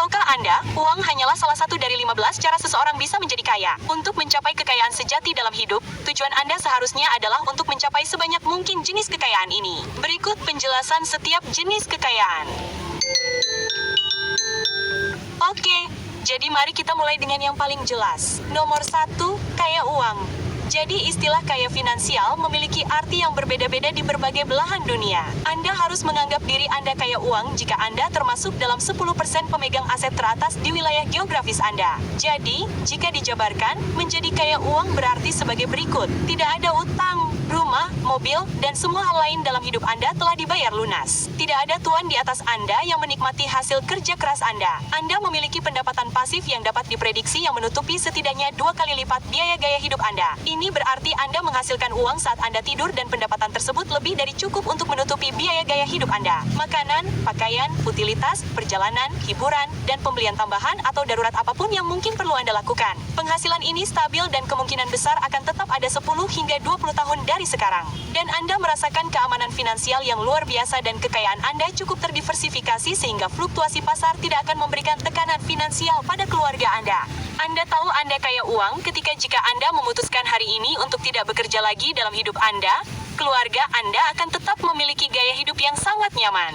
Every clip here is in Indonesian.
Tahukah Anda, uang hanyalah salah satu dari 15 cara seseorang bisa menjadi kaya. Untuk mencapai kekayaan sejati dalam hidup, tujuan Anda seharusnya adalah untuk mencapai sebanyak mungkin jenis kekayaan ini. Berikut penjelasan setiap jenis kekayaan. Oke, jadi mari kita mulai dengan yang paling jelas. Nomor 1, kaya uang. Jadi istilah kaya finansial memiliki arti yang berbeda-beda di berbagai belahan dunia. Anda harus menganggap diri Anda kaya uang jika Anda termasuk dalam 10% pemegang aset teratas di wilayah geografis Anda. Jadi, jika dijabarkan, menjadi kaya uang berarti sebagai berikut. Tidak ada utang, rumah, mobil, dan semua hal lain dalam hidup Anda telah dibayar lunas. Tidak ada tuan di atas Anda yang menikmati hasil kerja keras Anda. Anda memiliki pendapatan pasif yang dapat diprediksi yang menutupi setidaknya 2 kali lipat biaya gaya hidup Anda. Ini berarti Anda menghasilkan uang saat Anda tidur dan pendapatan tersebut lebih dari cukup untuk menutupi biaya gaya hidup Anda. Makanan, pakaian, utilitas, perjalanan, hiburan, dan pembelian tambahan atau darurat apapun yang mungkin perlu Anda lakukan. Penghasilan ini stabil dan kemungkinan besar akan tetap ada 10 hingga 20 tahun dari sekarang. Dan Anda merasakan keamanan finansial yang luar biasa dan kekayaan Anda cukup terdiversifikasi sehingga fluktuasi pasar tidak akan memberikan tekanan finansial pada keluarga Anda. Anda tahu Anda kaya uang ketika jika Anda memutuskan hari ini untuk tidak bekerja lagi dalam hidup Anda, keluarga Anda akan tetap memiliki gaya hidup yang sangat nyaman.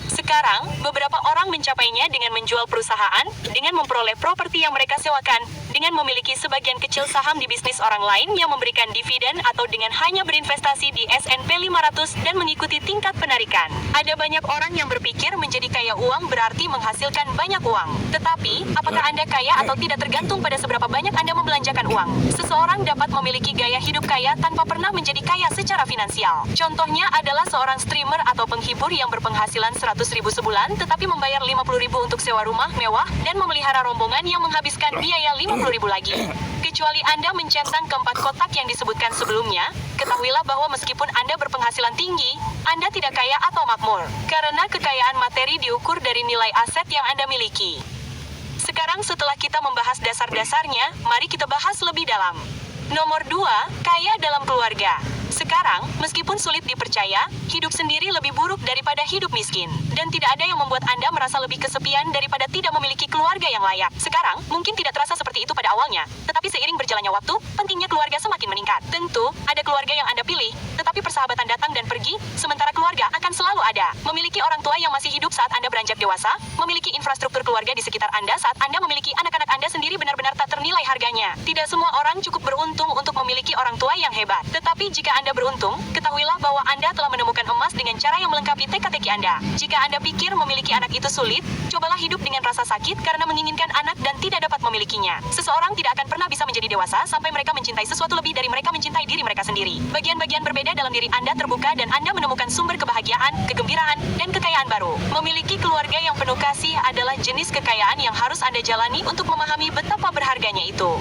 Sekarang, beberapa orang mencapainya dengan menjual perusahaan, dengan memperoleh properti yang mereka sewakan, dengan memiliki sebagian kecil saham di bisnis orang lain yang memberikan dividen atau dengan hanya berinvestasi di S&P 500 dan mengikuti tingkat penarikan. Ada banyak orang yang berpikir menjadi kaya uang berarti menghasilkan banyak uang. Tetapi, apakah Anda kaya atau tidak tergantung pada seberapa banyak Anda membelanjakan uang. Seseorang dapat memiliki gaya hidup kaya tanpa pernah menjadi kaya secara finansial. Contohnya adalah seorang streamer atau penghibur yang berpenghasilan 100.000 sebulan tetapi membayar 50.000 untuk sewa rumah mewah dan memelihara rombongan yang menghabiskan biaya 50.000 lagi. Kecuali Anda mencentang keempat kotak yang disebutkan sebelumnya, ketahuilah bahwa meskipun Anda berpenghasilan tinggi, Anda tidak kaya atau makmur. Karena kekayaan materi diukur dari nilai aset yang Anda miliki. Sekarang setelah kita membahas dasar-dasarnya, mari kita bahas lebih dalam. Nomor 2, kaya dalam keluarga. Sekarang, meskipun sulit dipercaya, hidup sendiri lebih buruk daripada hidup miskin. Dan tidak ada yang membuat Anda merasa lebih kesepian daripada tidak memiliki keluarga yang layak. Sekarang, mungkin tidak terasa seperti itu pada awalnya, tetapi seiring berjalannya waktu, pentingnya keluarga semakin meningkat. Tentu, ada keluarga yang Anda pilih, tetapi persahabatan datang dan pergi, sementara keluarga akan selalu ada. Memiliki orang tua yang masih hidup saat Anda beranjak dewasa, memiliki infrastruktur keluarga di sekitar Anda saat Anda memiliki anak-anak Anda sendiri benar-benar tak ternilai harganya. Tidak semua orang cukup beruntung untuk memiliki orang tua yang hebat. Tetapi jika Anda beruntung, ketahuilah bahwa Anda telah menemukan emas dengan cara yang melengkapi teka-teki Anda. Jika Anda pikir memiliki anak itu sulit, cobalah hidup dengan rasa sakit karena menginginkan anak dan tidak dapat memilikinya. Seseorang tidak akan pernah bisa menjadi dewasa sampai mereka mencintai sesuatu lebih dari mereka mencintai diri mereka sendiri. Bagian-bagian berbeda dalam diri Anda terbuka dan Anda menemukan sumber kebahagiaan, kegembiraan, dan kekayaan baru. Memiliki keluarga yang penuh kasih adalah jenis kekayaan yang harus Anda jalani untuk memahami betapa berharganya itu.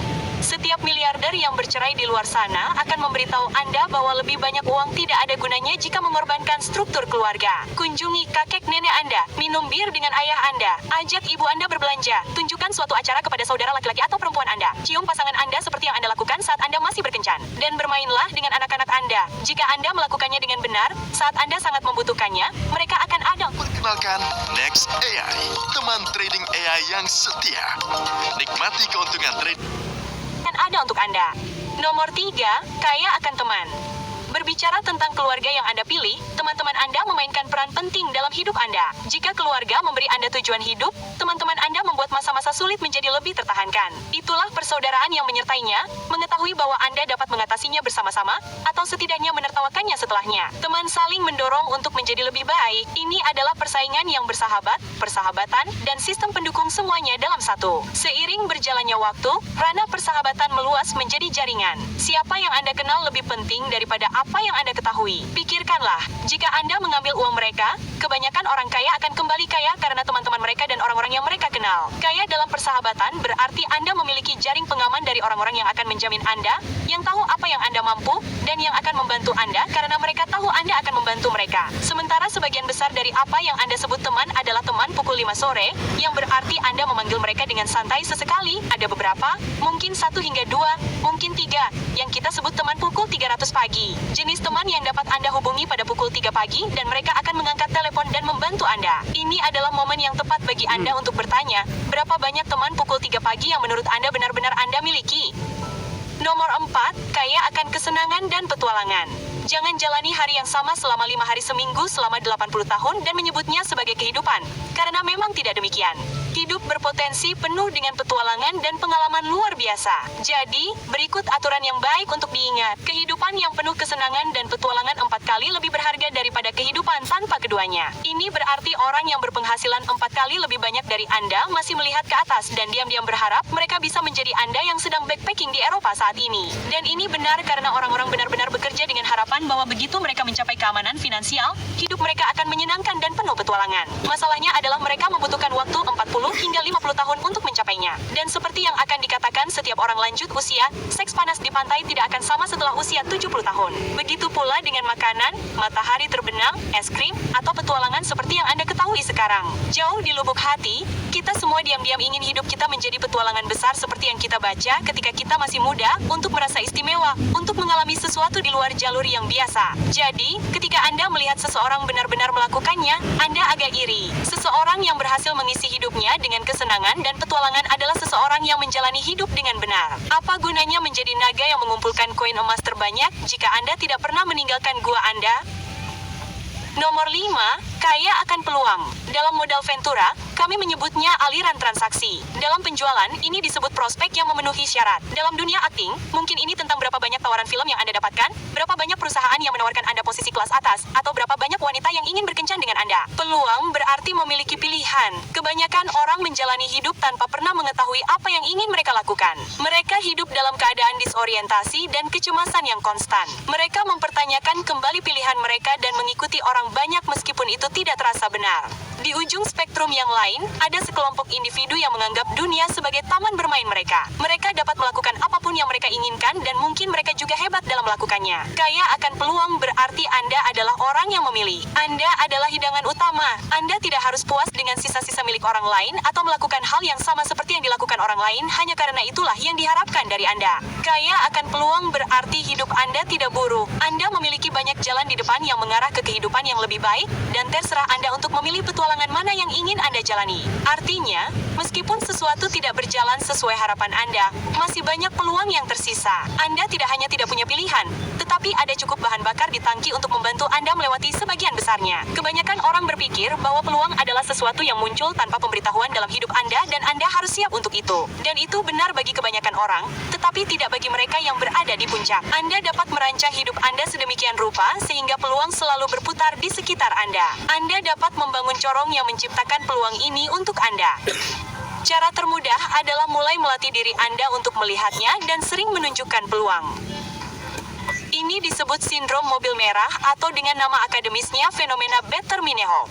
Setiap miliarder yang bercerai di luar sana akan memberitahu Anda bahwa lebih banyak uang tidak ada gunanya jika mengorbankan struktur keluarga. Kunjungi kakek nenek Anda, minum bir dengan ayah Anda, ajak ibu Anda berbelanja, tunjukkan suatu acara kepada saudara laki-laki atau perempuan Anda, cium pasangan Anda seperti yang Anda lakukan saat Anda masih berkencan, dan bermainlah dengan anak-anak Anda. Jika Anda melakukannya dengan benar, saat Anda sangat membutuhkannya, mereka akan ada. Perkenalkan, Next AI, teman trading AI yang setia. Nikmati keuntungan trade. Ada untuk Anda. Nomor 3, kaya akan teman. Berbicara tentang keluarga yang Anda pilih, teman-teman Anda memainkan peran penting dalam hidup Anda. Jika keluarga memberi Anda tujuan hidup, teman-teman Anda membuat masa-masa sulit menjadi lebih tertahankan. Itulah persaudaraan yang menyertainya, mengetahui bahwa Anda dapat mengatasinya bersama-sama, atau setidaknya menertawakannya setelahnya. Teman saling mendorong untuk menjadi lebih baik. Ini adalah persaingan yang bersahabat, persahabatan, dan sistem pendukung semuanya dalam satu. Seiring berjalannya waktu, ranah persahabatan meluas menjadi jaringan. Siapa yang Anda kenal lebih penting daripada apa yang Anda ketahui. Pikirkanlah, jika Anda mengambil uang mereka, kebanyakan orang kaya akan kembali kaya karena teman-teman mereka dan orang-orang yang mereka kenal. Kaya dalam persahabatan berarti Anda memiliki jaring pengaman dari orang-orang yang akan menjamin Anda, yang tahu apa yang Anda mampu, dan yang akan membantu Anda karena mereka tahu Anda akan membantu mereka. Sementara sebagian besar dari apa yang Anda sebut teman adalah teman pukul 5 sore, yang berarti Anda memanggil mereka dengan santai sesekali. Ada beberapa, mungkin 1 hingga 2, mungkin 3, yang kita sebut teman pukul 300 pagi. Jenis teman yang dapat Anda hubungi pada pukul 3 pagi dan mereka akan mengangkat telepon dan membantu Anda. Ini adalah momen yang tepat bagi Anda untuk bertanya, berapa banyak teman pukul 3 pagi yang menurut Anda benar-benar Anda miliki? Nomor 4, kaya akan kesenangan dan petualangan. Jangan jalani hari yang sama selama 5 hari seminggu selama 80 tahun dan menyebutnya sebagai kehidupan, karena memang tidak demikian. Hidup berpotensi penuh dengan petualangan dan pengalaman luar biasa. Jadi, berikut aturan yang baik untuk diingat. Kehidupan yang penuh kesenangan dan petualangan 4 kali lebih berharga daripada kehidupan tanpa keduanya. Ini berarti orang yang berpenghasilan 4 kali lebih banyak dari Anda masih melihat ke atas dan diam-diam berharap mereka bisa menjadi Anda yang sedang backpacking di Eropa saat ini. Dan ini benar karena orang-orang benar-benar bekerja dengan harapan bahwa begitu mereka mencapai keamanan finansial, hidup mereka akan menyenangkan dan penuh petualangan. Masalahnya adalah mereka membutuhkan waktu 40 hingga 50 tahun untuk mencapainya. Dan seperti yang akan dikatakan setiap orang lanjut usia, seks panas di pantai tidak akan sama setelah usia 70 tahun. Begitu pula dengan makanan, matahari terbenam, es krim, atau petualangan seperti yang Anda ketahui sekarang. Jauh di lubuk hati, kita semua diam-diam ingin hidup kita menjadi petualangan besar seperti yang kita baca ketika kita masih muda, untuk merasa istimewa, untuk mengalami sesuatu di luar jalur yang biasa. Jadi, ketika Anda melihat seseorang benar-benar melakukannya, Anda agak iri. Seseorang yang berhasil mengisi hidupnya dengan kesenangan dan petualangan adalah seseorang yang menjalani hidup dengan benar. Apa gunanya menjadi naga yang mengumpulkan koin emas terbanyak jika Anda tidak pernah meninggalkan gua Anda? Nomor 5, kaya akan peluang. Dalam modal Ventura, kami menyebutnya aliran transaksi. Dalam penjualan, ini disebut prospek yang memenuhi syarat. Dalam dunia akting, mungkin ini tentang berapa banyak tawaran film yang Anda dapatkan, berapa banyak perusahaan yang menawarkan Anda posisi kelas atas, atau berapa banyak wanita yang ingin berkencan dengan Anda. Peluang berarti memiliki pilihan. Kebanyakan orang menjalani hidup tanpa pernah mengetahui apa yang ingin mereka lakukan. Mereka hidup dalam keadaan disorientasi dan kecemasan yang konstan. Mereka mempertanyakan kembali pilihan mereka dan mengikuti orang banyak meskipun itu tidak terasa benar. Di ujung spektrum yang lain, ada sekelompok individu yang menganggap dunia sebagai taman bermain mereka. Mereka dapat melakukan apapun yang mereka inginkan dan mungkin mereka juga hebat dalam melakukannya. Kaya akan peluang berarti Anda adalah orang yang memilih. Anda adalah hidangan utama. Anda tidak harus puas dengan sisa-sisa milik orang lain atau melakukan hal yang sama seperti yang dilakukan orang lain hanya karena itulah yang diharapkan dari Anda. Kaya akan peluang berarti hidup Anda tidak buruk. Anda memiliki banyak jalan di depan yang mengarah ke kehidupan yang lebih baik, dan terserah Anda untuk memilih petualangan mana yang ingin Anda jalani. Artinya, meskipun sesuatu tidak berjalan sesuai harapan Anda, masih banyak peluang yang tersisa. Anda tidak hanya tidak punya pilihan, tetapi ada cukup bahan bakar di tangki untuk membantu Anda melewati sebagian besarnya. Kebanyakan orang berpikir bahwa peluang adalah sesuatu yang muncul tanpa pemberitahuan dalam hidup Anda dan Anda harus siap untuk itu. Dan itu benar bagi kebanyakan orang, tetapi tidak bagi mereka yang berada di puncak. Anda dapat merancang hidup Anda sedemikian rupa sehingga peluang selalu berputar di sekitar Anda. Anda dapat membangun corong yang menciptakan peluang ini untuk Anda. Cara termudah adalah mulai melatih diri Anda untuk melihatnya dan sering menunjukkan peluang. Ini disebut sindrom mobil merah atau dengan nama akademisnya fenomena Better-Minnehoff.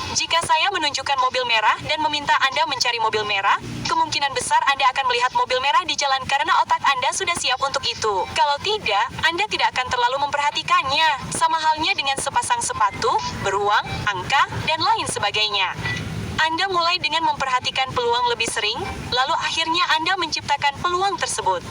Jika saya menunjukkan mobil merah dan meminta Anda mencari mobil merah, kemungkinan besar Anda akan melihat mobil merah di jalan karena otak Anda sudah siap untuk itu. Kalau tidak, Anda tidak akan terlalu memperhatikannya. Sama halnya dengan sepasang sepatu, beruang, angka, dan lain sebagainya. Anda mulai dengan memperhatikan peluang lebih sering, lalu akhirnya Anda menciptakan peluang tersebut.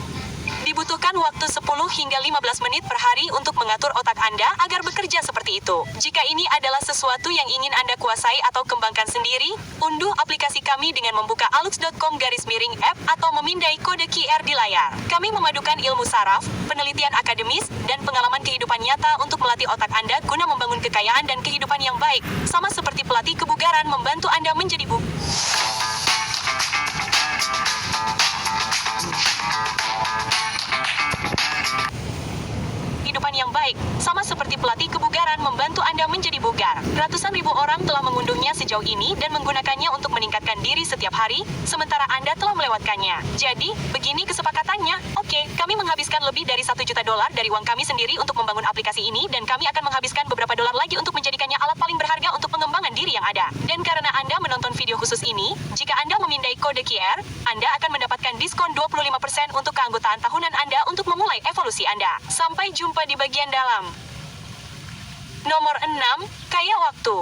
Dibutuhkan waktu 10 hingga 15 menit per hari untuk mengatur otak Anda agar bekerja seperti itu. Jika ini adalah sesuatu yang ingin Anda kuasai atau kembangkan sendiri, unduh aplikasi kami dengan membuka alux.com/app atau memindai kode QR di layar. Kami memadukan ilmu saraf, penelitian akademis, dan pengalaman kehidupan nyata untuk melatih otak Anda guna membangun kekayaan dan kehidupan yang baik, sama seperti pelatih kebugaran membantu Anda menjadi kehidupan yang baik, sama seperti pelatih kebugaran membantu Anda menjadi bugar. Ratusan ribu orang telah mengunduhnya sejauh ini dan menggunakannya untuk meningkatkan diri setiap hari, sementara Anda telah melewatkannya. Jadi, begini kesepakatannya. Oke, kami menghabiskan lebih dari $1 juta dari uang kami sendiri untuk membangun aplikasi ini dan kami akan menghabiskan beberapa dolar lagi untuk menjadikannya alat paling berharga untuk pengembangan diri yang ada. Dan karena Anda menonton video khusus ini, jika Anda memindai kode QR, Anda akan mendapatkan diskon 25% untuk keanggotaan tahunan Anda untuk memulai evolusi Anda. Sampai jumpa di bagian dalam. Nomor 6, kaya waktu.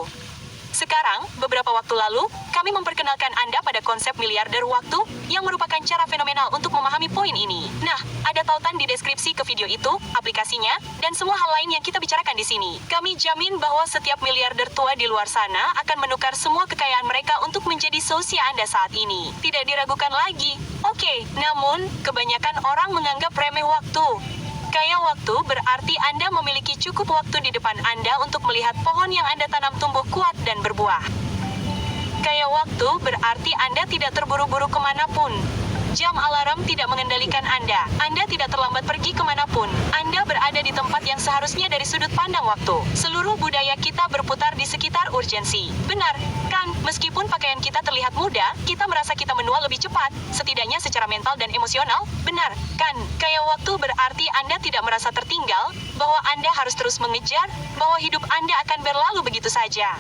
Sekarang, beberapa waktu lalu, kami memperkenalkan Anda pada konsep miliarder waktu, yang merupakan cara fenomenal untuk memahami poin ini. Nah, ada tautan di deskripsi ke video itu, aplikasinya, dan semua hal lain yang kita bicarakan di sini. Kami jamin bahwa setiap miliarder tua di luar sana akan menukar semua kekayaan mereka untuk menjadi sosial Anda saat ini. Tidak diragukan lagi. Oke, namun, kebanyakan orang menganggap remeh waktu. Kaya waktu berarti Anda memiliki cukup waktu di depan Anda untuk melihat pohon yang Anda tanam tumbuh kuat dan berbuah. Kaya waktu berarti Anda tidak terburu-buru kemanapun. Jam alarm tidak mengendalikan Anda. Anda tidak terlambat pergi kemanapun. Anda berada di tempat yang seharusnya dari sudut pandang waktu. Seluruh budaya kita berputar di sekitar urgensi. Benar, kan? Meskipun pakaian kita terlihat muda, kita merasa kita menua lebih cepat, setidaknya secara mental dan emosional. Benar, kan? Kaya waktu berarti Anda tidak merasa tertinggal, bahwa Anda harus terus mengejar, bahwa hidup Anda akan berlalu begitu saja.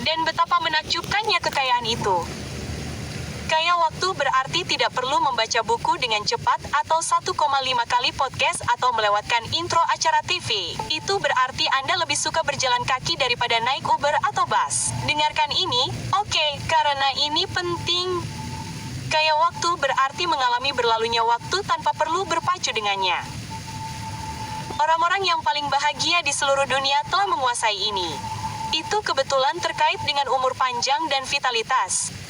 Dan betapa menakjubkannya kekayaan itu. Kaya waktu berarti tidak perlu membaca buku dengan cepat atau 1,5 kali podcast atau melewatkan intro acara TV. Itu berarti Anda lebih suka berjalan kaki daripada naik Uber atau bus. Dengarkan ini, oke, karena ini penting. Kaya waktu berarti mengalami berlalunya waktu tanpa perlu berpacu dengannya. Orang-orang yang paling bahagia di seluruh dunia telah menguasai ini. Itu kebetulan terkait dengan umur panjang dan vitalitas.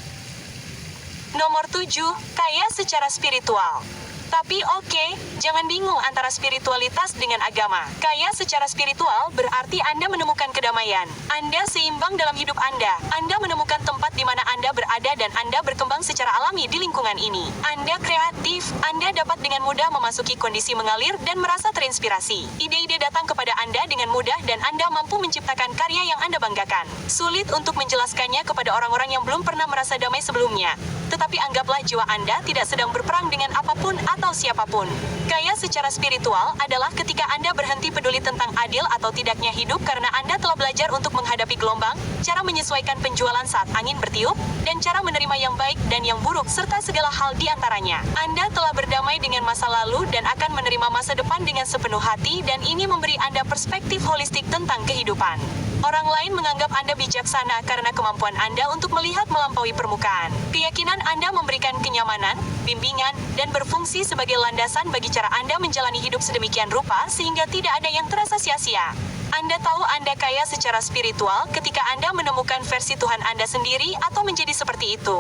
Nomor 7, kaya secara spiritual. Tapi oke, jangan bingung antara spiritualitas dengan agama. Kaya secara spiritual berarti Anda menemukan kedamaian. Anda seimbang dalam hidup Anda. Anda menemukan tempat di mana Anda berada dan Anda berkembang secara alami di lingkungan ini. Anda kreatif. Anda dapat dengan mudah memasuki kondisi mengalir dan merasa terinspirasi. Ide-ide datang kepada Anda dengan mudah dan Anda mampu menciptakan karya yang Anda banggakan. Sulit untuk menjelaskannya kepada orang-orang yang belum pernah merasa damai sebelumnya. Tetapi anggaplah jiwa Anda tidak sedang berperang dengan apapun atau siapapun. Kaya secara spiritual adalah ketika Anda berhenti peduli tentang adil atau tidaknya hidup karena Anda telah belajar untuk menghadapi gelombang, cara menyesuaikan penjualan saat angin bertiup, dan cara menerima yang baik dan yang buruk serta segala hal di antaranya. Anda telah berdamai dengan masa lalu dan akan menerima masa depan dengan sepenuh hati dan ini memberi Anda perspektif holistik tentang kehidupan. Orang lain menganggap Anda bijaksana karena kemampuan Anda untuk melihat melampaui permukaan. Keyakinan Anda memberikan kenyamanan, bimbingan, dan berfungsi sebagai landasan bagi cara Anda menjalani hidup sedemikian rupa sehingga tidak ada yang terasa sia-sia. Anda tahu Anda kaya secara spiritual ketika Anda menemukan versi Tuhan Anda sendiri atau menjadi seperti itu.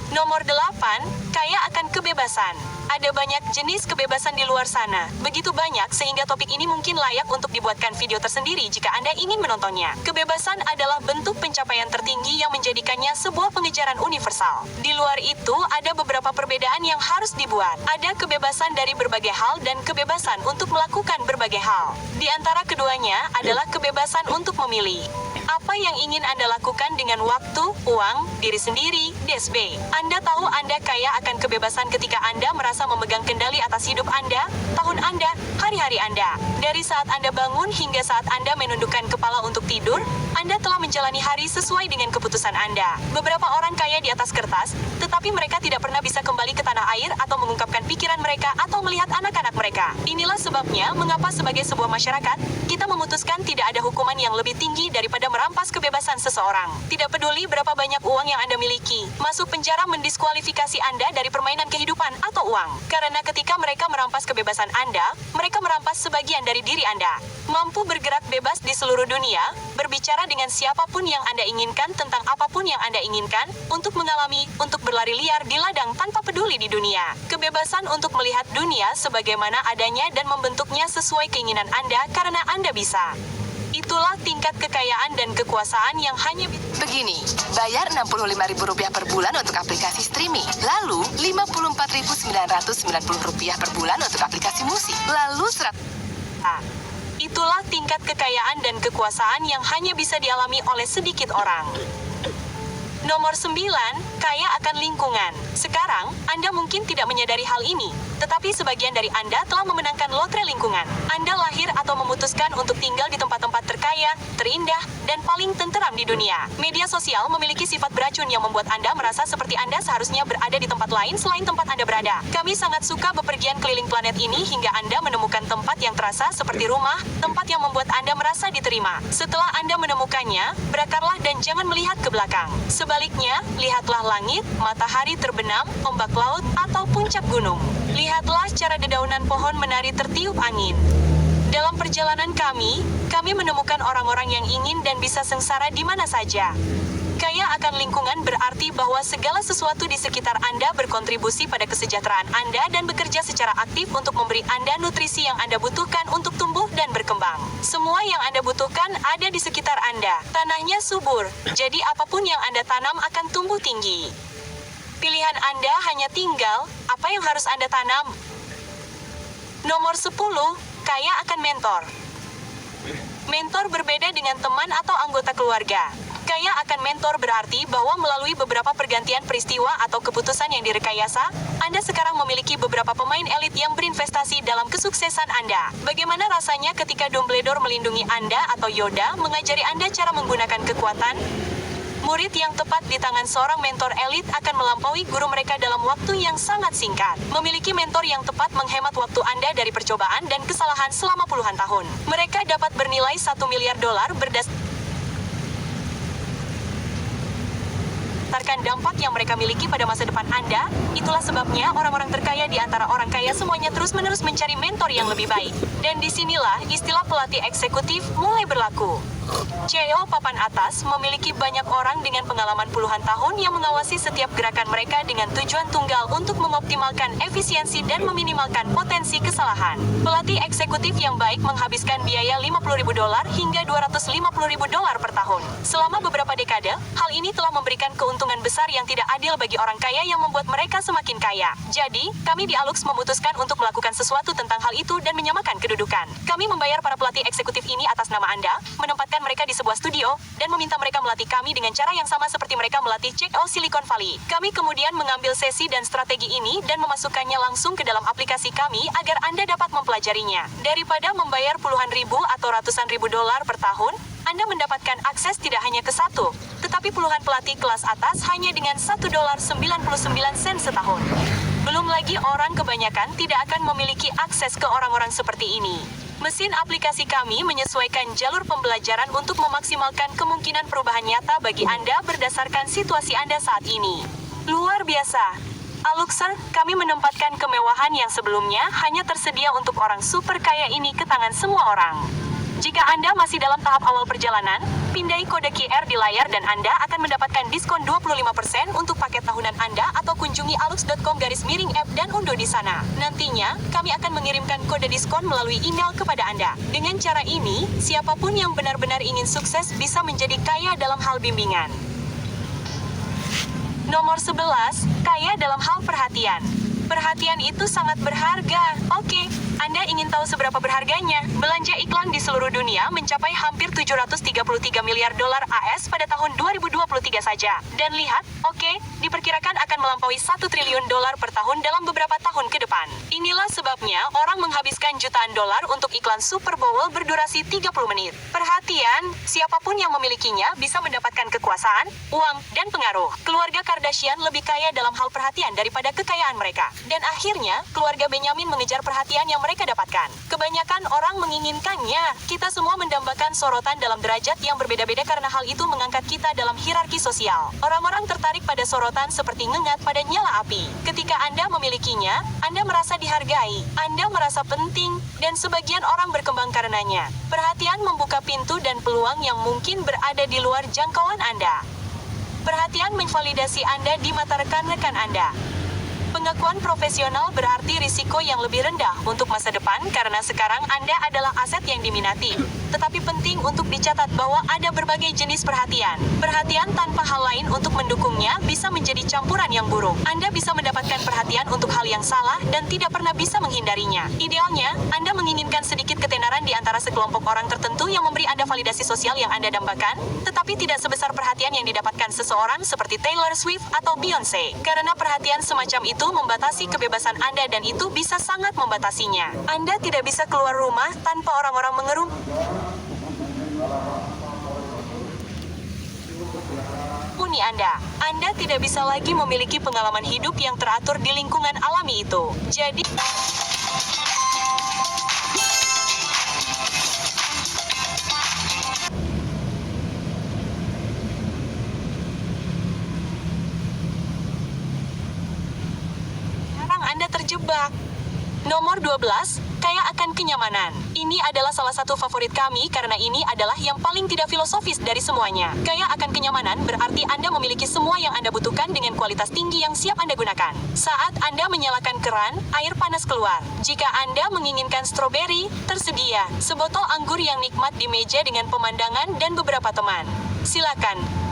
Nomor 8, kaya akan kebebasan. Ada banyak jenis kebebasan di luar sana. Begitu banyak sehingga topik ini mungkin layak untuk dibuatkan video tersendiri jika Anda ingin menontonnya. Kebebasan adalah bentuk pencapaian tertinggi yang menjadikannya sebuah pengejaran universal. Di luar itu, ada beberapa perbedaan yang harus dibuat. Ada kebebasan dari berbagai hal dan kebebasan untuk melakukan berbagai hal. Di antara keduanya adalah kebebasan untuk memilih. Apa yang ingin Anda lakukan dengan waktu, uang, diri sendiri, DSB. Anda tahu Anda kaya akan kebebasan ketika Anda merasa memegang kendali atas hidup Anda, tahun Anda, hari-hari Anda. Dari saat Anda bangun hingga saat Anda menundukkan kepala untuk tidur, Anda telah menjalani hari sesuai dengan keputusan Anda. Beberapa orang kaya di atas kertas, tetapi mereka tidak pernah bisa kembali ke tanah air atau mengungkapkan pikiran mereka atau melihat anak-anak mereka. Inilah sebabnya mengapa sebagai sebuah masyarakat, kita memutuskan tidak ada hukuman yang lebih tinggi daripada merampas kebebasan seseorang. Tidak peduli berapa banyak uang yang Anda miliki, masuk penjara mendiskualifikasi Anda dari permainan kehidupan atau uang. Karena ketika mereka merampas kebebasan Anda, mereka merampas sebagian dari diri Anda. Mampu bergerak bebas di seluruh dunia, berbicara dengan siapapun yang Anda inginkan tentang apapun yang Anda inginkan, untuk mengalami, untuk berlari liar di ladang tanpa peduli di dunia. Kebebasan untuk melihat dunia sebagaimana adanya dan membentuknya sesuai keinginan Anda karena Anda bisa. Itulah tingkat kekayaan dan kekuasaan yang hanya Begini, bayar Rp65.000 per bulan untuk aplikasi streaming. Lalu, Rp54.990 per bulan untuk aplikasi musik. Lalu, Itulah tingkat kekayaan dan kekuasaan yang hanya bisa dialami oleh sedikit orang. Nomor 9, kaya akan lingkungan. Sekarang, Anda mungkin tidak menyadari hal ini, tetapi sebagian dari Anda telah memenangkan lotre lingkungan. Anda lahir atau memutuskan untuk tinggal di tempat-tempat terkaya, terindah, dan paling tenteram di dunia. Media sosial memiliki sifat beracun yang membuat Anda merasa seperti Anda seharusnya berada di tempat lain selain tempat Anda berada. Kami sangat suka bepergian keliling planet ini hingga Anda menemukan tempat yang terasa seperti rumah, tempat yang membuat Anda merasa diterima. Setelah Anda menemukannya, berakarlah dan jangan melihat ke belakang. Sebaliknya, lihatlah langit, matahari terbenam, ombak laut, atau puncak gunung. Lihatlah cara dedaunan pohon menari tertiup angin. Dalam perjalanan kami menemukan orang-orang yang ingin dan bisa sengsara di mana saja. Kaya akan lingkungan berarti bahwa segala sesuatu di sekitar Anda berkontribusi pada kesejahteraan Anda dan bekerja secara aktif untuk memberi Anda nutrisi yang Anda butuhkan untuk tumbuh dan berkembang. Semua yang Anda butuhkan ada di sekitar Anda. Tanahnya subur, jadi apapun yang Anda tanam akan tumbuh tinggi. Pilihan Anda hanya tinggal, apa yang harus Anda tanam? Nomor 10, kaya akan mentor. Mentor berbeda dengan teman atau anggota keluarga. Kaya akan mentor berarti bahwa melalui beberapa pergantian peristiwa atau keputusan yang direkayasa, Anda sekarang memiliki beberapa pemain elit yang berinvestasi dalam kesuksesan Anda. Bagaimana rasanya ketika Dumbledore melindungi Anda atau Yoda mengajari Anda cara menggunakan kekuatan? Murid yang tepat di tangan seorang mentor elit akan melampaui guru mereka dalam waktu yang sangat singkat. Memiliki mentor yang tepat menghemat waktu Anda dari percobaan dan kesalahan selama puluhan tahun. Mereka dapat bernilai $1 miliar berdasarkan dampak yang mereka miliki pada masa depan Anda. Itulah sebabnya orang-orang terkaya di antara orang kaya semuanya terus-menerus mencari mentor yang lebih baik. Dan disinilah istilah pelatih eksekutif mulai berlaku. CEO papan atas memiliki banyak orang dengan pengalaman puluhan tahun yang mengawasi setiap gerakan mereka dengan tujuan tunggal untuk mengoptimalkan efisiensi dan meminimalkan potensi kesalahan. Pelatih eksekutif yang baik menghabiskan biaya $50.000 hingga $250.000 per tahun. Selama beberapa dekade, hal ini telah memberikan keuntungan besar yang tidak adil bagi orang kaya yang membuat mereka semakin kaya. Jadi, kami di Alux memutuskan untuk melakukan sesuatu tentang hal itu dan menyamakan kedudukan. Kami membayar para pelatih eksekutif ini atas nama Anda, menempatkan mereka di sebuah studio, dan meminta mereka melatih kami dengan cara yang sama seperti mereka melatih CEO Silicon Valley. Kami kemudian mengambil sesi dan strategi ini dan memasukkannya langsung ke dalam aplikasi kami agar Anda dapat mempelajarinya. Daripada membayar puluhan ribu atau ratusan ribu dolar per tahun, Anda mendapatkan akses tidak hanya ke satu, tetapi puluhan pelatih kelas atas hanya dengan $1.99 setahun. Belum lagi orang kebanyakan tidak akan memiliki akses ke orang-orang seperti ini. Mesin aplikasi kami menyesuaikan jalur pembelajaran untuk memaksimalkan kemungkinan perubahan nyata bagi Anda berdasarkan situasi Anda saat ini. Luar biasa. Aluxer, kami menempatkan kemewahan yang sebelumnya hanya tersedia untuk orang super kaya ini ke tangan semua orang. Jika Anda masih dalam tahap awal perjalanan, pindai kode QR di layar dan Anda akan mendapatkan diskon 25% untuk paket tahunan Anda atau kunjungi alux.com/app dan unduh di sana. Nantinya, kami akan mengirimkan kode diskon melalui email kepada Anda. Dengan cara ini, siapapun yang benar-benar ingin sukses bisa menjadi kaya dalam hal bimbingan. Nomor 11, kaya dalam hal perhatian. Perhatian itu sangat berharga. Oke, Anda ingin tahu seberapa berharganya? Belanja iklan di seluruh dunia mencapai hampir $733 miliar AS pada tahun 2023 saja. Dan lihat, oke, diperkirakan akan melampaui $1 triliun per tahun dalam beberapa tahun ke depan. Inilah sebabnya orang menghabiskan jutaan dolar untuk iklan Super Bowl berdurasi 30 menit. Perhatian, siapapun yang memilikinya bisa mendapatkan kekuasaan, uang, dan pengaruh. Keluarga Kardashian lebih kaya dalam hal perhatian daripada kekayaan mereka. Dan akhirnya, keluarga Benyamin mengejar perhatian yang mereka dapatkan. Kebanyakan orang menginginkannya. Kita semua mendambakan sorotan dalam derajat yang berbeda-beda karena hal itu mengangkat kita dalam hierarki sosial. Orang-orang tertarik pada sorotan seperti ngengat pada nyala api. Ketika Anda memilikinya, Anda merasa dihargai, Anda merasa penting, dan sebagian orang berkembang karenanya. Perhatian membuka pintu dan peluang yang mungkin berada di luar jangkauan Anda. Perhatian memvalidasi Anda di mata rekan-rekan Anda. Pengakuan profesional berarti risiko yang lebih rendah untuk masa depan karena sekarang Anda adalah aset yang diminati. Tetapi penting untuk dicatat bahwa ada berbagai jenis perhatian. Perhatian tanpa hal lain untuk mendukungnya bisa menjadi campuran yang buruk. Anda bisa mendapatkan perhatian untuk hal yang salah dan tidak pernah bisa menghindarinya. Idealnya, Anda menginginkan sedikit ketenaran di antara sekelompok orang tertentu yang memberi Anda validasi sosial yang Anda dambakan, tetapi tidak sebesar perhatian yang didapatkan seseorang seperti Taylor Swift atau Beyonce. Karena perhatian semacam itu membatasi kebebasan Anda dan itu bisa sangat membatasinya. Anda tidak bisa keluar rumah tanpa orang-orang mengerum. Uni Anda tidak bisa lagi memiliki pengalaman hidup yang teratur di lingkungan alami itu. Jadi, sekarang Anda terjebak. Nomor 12, kaya akan kenyamanan. Ini adalah salah satu favorit kami karena ini adalah yang paling tidak filosofis dari semuanya. Kaya akan kenyamanan berarti Anda memiliki semua yang Anda butuhkan dengan kualitas tinggi yang siap Anda gunakan. Saat Anda menyalakan keran, air panas keluar. Jika Anda menginginkan stroberi, tersedia. Sebotol anggur yang nikmat di meja dengan pemandangan dan beberapa teman. Silakan.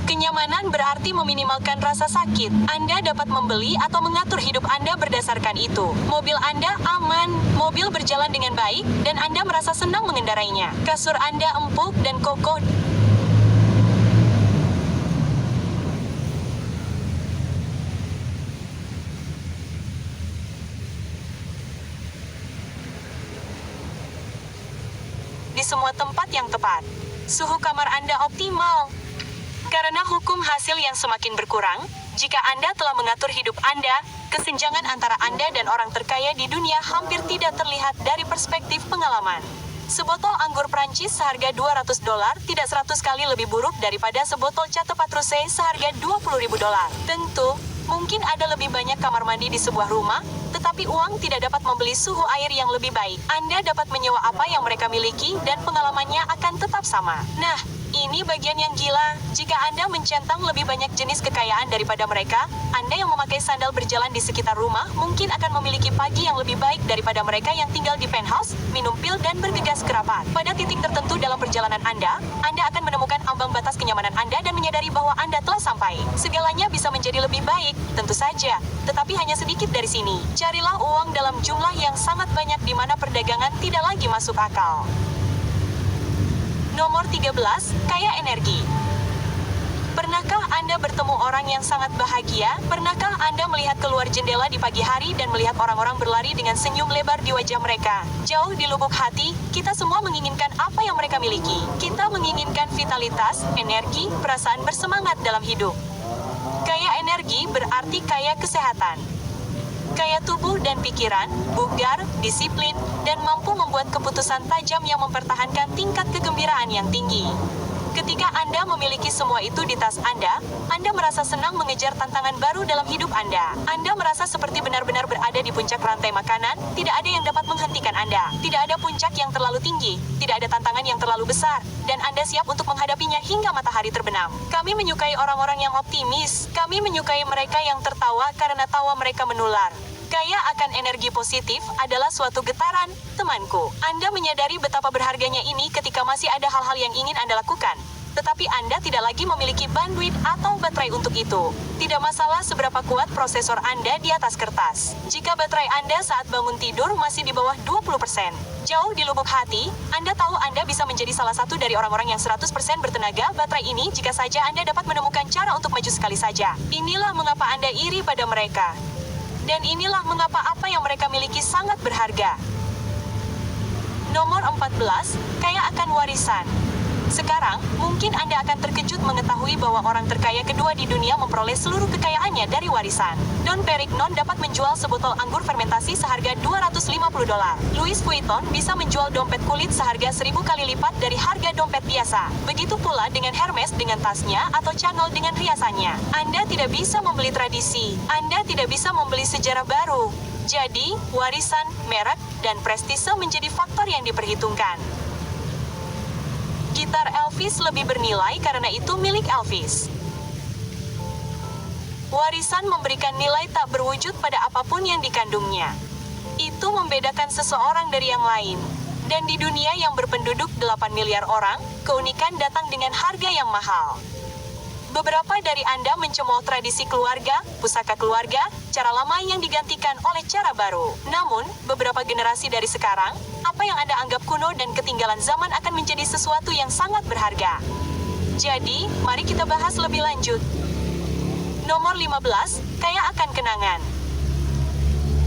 Kenyamanan berarti meminimalkan rasa sakit. Anda dapat membeli atau mengatur hidup Anda berdasarkan itu. Mobil Anda aman, mobil berjalan dengan baik, dan Anda merasa senang mengendarainya. Kasur Anda empuk dan kokoh. Di semua tempat yang tepat. Suhu kamar Anda optimal. Karena hukum hasil yang semakin berkurang, jika Anda telah mengatur hidup Anda, kesenjangan antara Anda dan orang terkaya di dunia hampir tidak terlihat dari perspektif pengalaman. Sebotol anggur Prancis seharga $200 tidak 100 kali lebih buruk daripada sebotol Chateau Patrese seharga $20.000. Tentu, mungkin ada lebih banyak kamar mandi di sebuah rumah, tetapi uang tidak dapat membeli suhu air yang lebih baik. Anda dapat menyewa apa yang mereka miliki dan pengalamannya akan tetap sama. Nah, ini bagian yang gila. Jika Anda mencentang lebih banyak jenis kekayaan daripada mereka, Anda yang memakai sandal berjalan di sekitar rumah mungkin akan memiliki pagi yang lebih baik daripada mereka yang tinggal di penthouse, minum pil dan bergegas kerapat. Pada titik tertentu dalam perjalanan Anda akan menemukan ambang batas kenyamanan Anda dan menyadari bahwa Anda telah sampai. Segalanya bisa menjadi lebih baik, tentu saja, tetapi hanya sedikit dari sini. Carilah uang dalam jumlah yang sangat banyak di mana perdagangan tidak lagi masuk akal. Nomor 13, kaya energi. Pernahkah Anda bertemu orang yang sangat bahagia? Pernahkah Anda melihat keluar jendela di pagi hari dan melihat orang-orang berlari dengan senyum lebar di wajah mereka? Jauh di lubuk hati, kita semua menginginkan apa yang mereka miliki. Kita menginginkan vitalitas, energi, perasaan bersemangat dalam hidup. Kaya energi berarti kaya kesehatan. Kaya tubuh dan pikiran, bugar, disiplin, dan mampu membuat keputusan tajam yang mempertahankan tingkat kegembiraan yang tinggi. Ketika Anda memiliki semua itu di tas Anda merasa senang mengejar tantangan baru dalam hidup Anda. Anda merasa seperti benar-benar berada di puncak rantai makanan, tidak ada yang dapat menghentikan Anda. Tidak ada puncak yang terlalu tinggi, tidak ada tantangan yang terlalu besar, dan Anda siap untuk menghadapinya hingga matahari terbenam. Kami menyukai orang-orang yang optimis. Kami menyukai mereka yang tertawa karena tawa mereka menular. Kaya akan energi positif adalah suatu getaran, temanku. Anda menyadari betapa berharganya ini ketika masih ada hal-hal yang ingin Anda lakukan. Tetapi Anda tidak lagi memiliki bandwidth atau baterai untuk itu. Tidak masalah seberapa kuat prosesor Anda di atas kertas. Jika baterai Anda saat bangun tidur masih di bawah 20%, jauh di lubuk hati, Anda tahu Anda bisa menjadi salah satu dari orang-orang yang 100% bertenaga baterai ini jika saja Anda dapat menemukan cara untuk maju sekali saja. Inilah mengapa Anda iri pada mereka. Dan inilah mengapa apa yang mereka miliki sangat berharga. Nomor 14, kaya akan warisan. Sekarang, mungkin Anda akan terkejut mengetahui bahwa orang terkaya kedua di dunia memperoleh seluruh kekayaannya dari warisan. Don Perignon dapat menjual sebotol anggur fermentasi seharga $250. Louis Vuitton bisa menjual dompet kulit seharga 1000 kali lipat dari harga dompet biasa. Begitu pula dengan Hermes dengan tasnya atau Chanel dengan riasannya. Anda tidak bisa membeli tradisi. Anda tidak bisa membeli sejarah baru. Jadi, warisan, merek, dan prestise menjadi faktor yang diperhitungkan. Gitar Elvis lebih bernilai karena itu milik Elvis. Warisan memberikan nilai tak berwujud pada apapun yang dikandungnya. Itu membedakan seseorang dari yang lain. Dan di dunia yang berpenduduk 8 miliar orang, keunikan datang dengan harga yang mahal. Beberapa dari Anda mencemooh tradisi keluarga, pusaka keluarga, cara lama yang digantikan oleh cara baru. Namun, beberapa generasi dari sekarang, apa yang Anda anggap kuno dan ketinggalan zaman akan menjadi sesuatu yang sangat berharga. Jadi, mari kita bahas lebih lanjut. Nomor 15, kaya akan kenangan.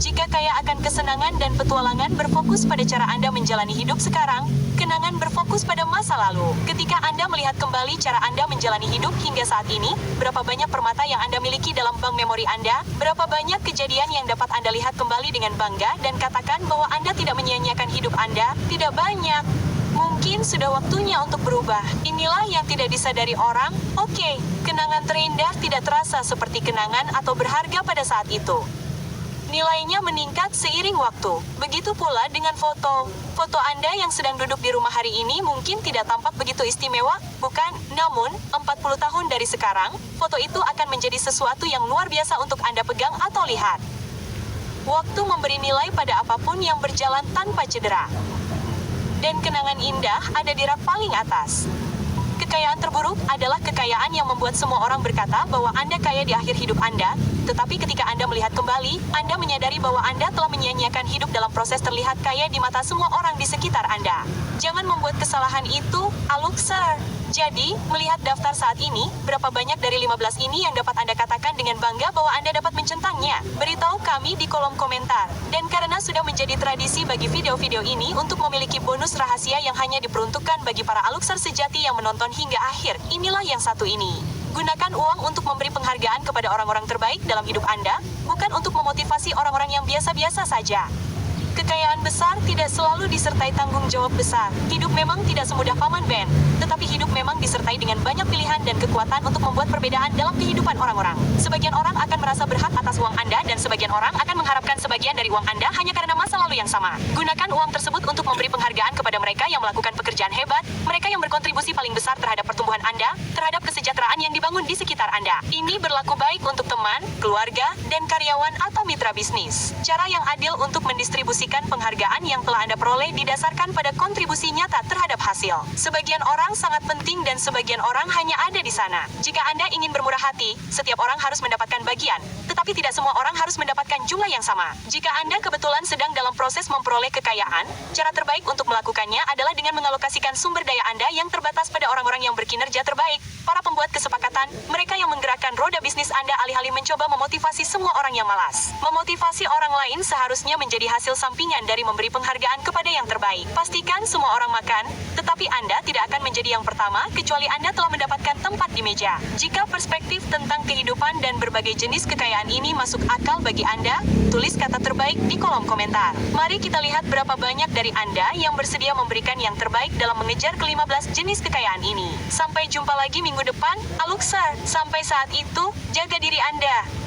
Jika kaya akan kesenangan dan petualangan berfokus pada cara Anda menjalani hidup sekarang, kenangan berfokus pada masa lalu. Ketika Anda melihat kembali cara Anda menjalani hidup hingga saat ini, berapa banyak permata yang Anda miliki dalam bank memori Anda, berapa banyak kejadian yang dapat Anda lihat kembali dengan bangga dan katakan bahwa Anda tidak menyia-nyiakan hidup Anda, tidak banyak. Mungkin sudah waktunya untuk berubah. Inilah yang tidak disadari orang. Oke, kenangan terindah tidak terasa seperti kenangan atau berharga pada saat itu. Nilainya meningkat seiring waktu. Begitu pula dengan foto. Foto Anda yang sedang duduk di rumah hari ini mungkin tidak tampak begitu istimewa, bukan? Namun, 40 tahun dari sekarang, foto itu akan menjadi sesuatu yang luar biasa untuk Anda pegang atau lihat. Waktu memberi nilai pada apapun yang berjalan tanpa cedera. Dan kenangan indah ada di rak paling atas. Kekayaan terburuk adalah kekayaan yang membuat semua orang berkata bahwa Anda kaya di akhir hidup Anda, tetapi ketika Anda melihat kembali, Anda menyadari bahwa Anda telah menyia-nyiakan hidup dalam proses terlihat kaya di mata semua orang di sekitar Anda. Jangan membuat kesalahan itu, Aluxer. Jadi, melihat daftar saat ini, berapa banyak dari 15 ini yang dapat Anda katakan dengan bangga bahwa Anda dapat mencentangnya? Beritahu kami di kolom komentar. Dan karena sudah menjadi tradisi bagi video-video ini untuk memiliki bonus rahasia yang hanya diperuntukkan bagi para Aluxer sejati yang menonton hingga akhir, inilah yang satu ini. Gunakan uang untuk memberi penghargaan kepada orang-orang terbaik dalam hidup Anda, bukan untuk memotivasi orang-orang yang biasa-biasa saja. Kekayaan besar tidak selalu disertai tanggung jawab besar. Hidup memang tidak semudah Paman Ben, tetapi hidup memang disertai dengan banyak pilihan dan kekuatan untuk membuat perbedaan dalam kehidupan orang-orang. Sebagian orang akan merasa berhak atas uang Anda dan sebagian orang akan mengharapkan sebagian dari uang Anda hanya karena masa lalu yang sama. Gunakan uang tersebut untuk memberi penghargaan kepada mereka yang melakukan pekerjaan hebat, mereka yang berkontribusi paling besar terhadap pertumbuhan Anda, terhadap kesejahteraan yang dibangun di sekitar Anda. Ini berlaku baik untuk teman, keluarga, dan karyawan atau mitra bisnis. Cara yang adil untuk mendistribusikan penghargaan yang telah Anda peroleh didasarkan pada kontribusi nyata terhadap hasil. Sebagian orang sangat penting dan sebagian orang hanya ada di sana. Jika Anda ingin bermurah hati, setiap orang harus mendapatkan bagian, tetapi tidak semua orang harus mendapatkan jumlah yang sama. Jika Anda kebetulan sedang dalam proses memperoleh kekayaan, cara terbaik untuk melakukannya adalah dengan mengalokasikan sumber daya Anda yang terbatas pada orang-orang yang berkinerja terbaik, para pembuat kesepakatan, mereka yang menggerakkan roda bisnis Anda alih-alih mencoba memotivasi semua orang yang malas. Memotivasi orang lain seharusnya menjadi hasil sampingan dari memberi penghargaan kepada yang terbaik. Pastikan semua orang makan, tetapi Anda tidak akan menjadi yang pertama kecuali Anda telah mendapatkan tempat di meja. Jika perspektif tentang kehidupan dan berbagai jenis kekayaan ini masuk akal bagi Anda, tulis kata terbaik di kolom komentar. Mari kita lihat berapa banyak dari Anda yang bersedia memberikan yang terbaik dalam mengejar ke-15 jenis kekayaan ini. Sampai jumpa lagi minggu depan, Aluxer. Sampai saat itu, jaga diri Anda.